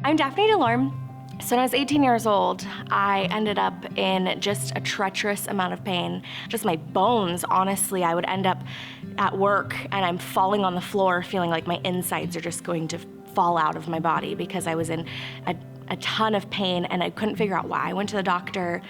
I'm Daphne DeLorme. So when I was 18 years old, I ended up in just a treacherous amount of pain. Just my bones, honestly, I would end up at work and I'm falling on the floor feeling like my insides are just going to fall out of my body because I was in a ton of pain and I couldn't figure out why. I went to the doctor.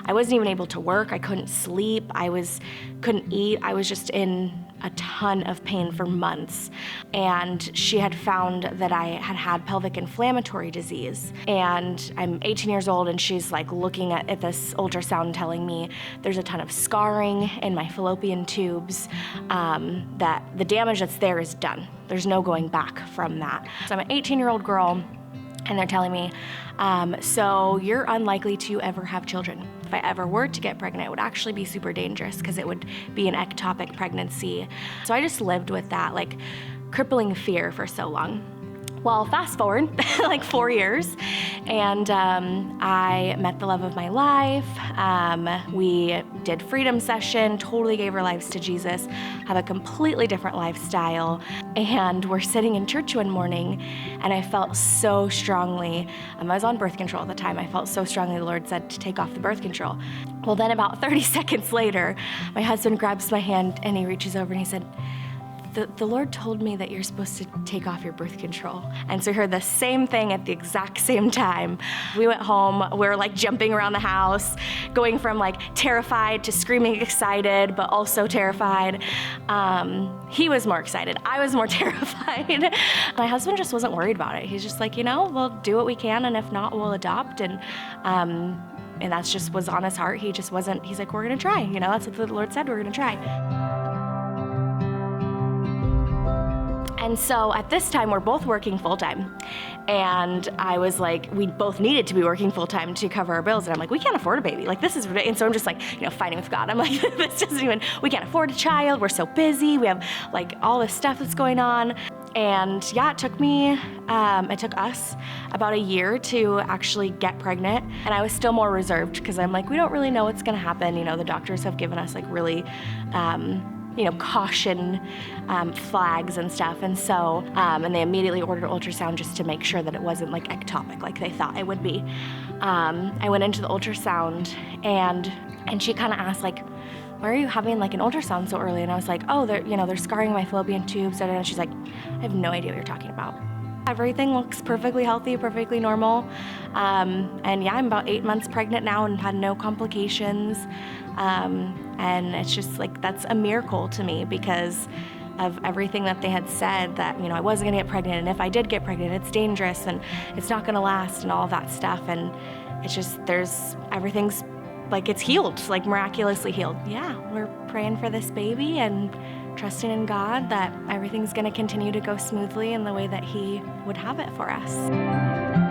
I wasn't even able to work. I couldn't sleep. Couldn't eat. I was just in a ton of pain for months. And she had found that I had pelvic inflammatory disease. And I'm 18 years old and she's like looking at this ultrasound telling me there's a ton of scarring in my fallopian tubes, that the damage that's there is done. There's no going back from that. So I'm an 18-year-old girl and they're telling me, so you're unlikely to ever have children. If I ever were to get pregnant, it would actually be super dangerous because it would be an ectopic pregnancy. So I just lived with that like crippling fear for so long. Well, fast forward like 4 years, and I met the love of my life. We did Freedom Session, totally gave our lives to Jesus, have a completely different lifestyle, and we're sitting in church one morning, and I felt so strongly, I was on birth control at the time, I felt so strongly the Lord said to take off the birth control. Well, then about 30 seconds later, my husband grabs my hand and he reaches over and he said, the Lord told me that you're supposed to take off your birth control. And so we heard the same thing at the exact same time. We went home, we were like jumping around the house, going from like terrified to screaming excited, but also terrified. He was more excited, I was more terrified. My husband just wasn't worried about it. He's just like, we'll do what we can, and if not, we'll adopt. And that's just was on his heart. He's like, we're gonna try. That's what the Lord said, we're gonna try. And so at this time, we're both working full-time. And I was like, we both needed to be working full-time to cover our bills. And I'm like, we can't afford a baby. Like, this is ridiculous. And so I'm just like, fighting with God. I'm like, we can't afford a child. We're so busy. We have like all this stuff that's going on. And yeah, it took us about a year to actually get pregnant. And I was still more reserved because I'm like, we don't really know what's gonna happen. The doctors have given us like really, caution flags and stuff. And so, and they immediately ordered ultrasound just to make sure that it wasn't like ectopic like they thought it would be. I went into the ultrasound and she kind of asked like, why are you having like an ultrasound so early? And I was like, oh, they're scarring my fallopian tubes. And she's like, I have no idea what you're talking about. Everything looks perfectly healthy, perfectly normal. And yeah, I'm about 8 months pregnant now and had no complications. And it's just like, that's a miracle to me because of everything that they had said that, I wasn't gonna get pregnant. And if I did get pregnant, it's dangerous and it's not gonna last and all of that stuff. And it's just, everything's like, it's healed, like miraculously healed. Yeah, we're praying for this baby and trusting in God that everything's gonna continue to go smoothly in the way that He would have it for us.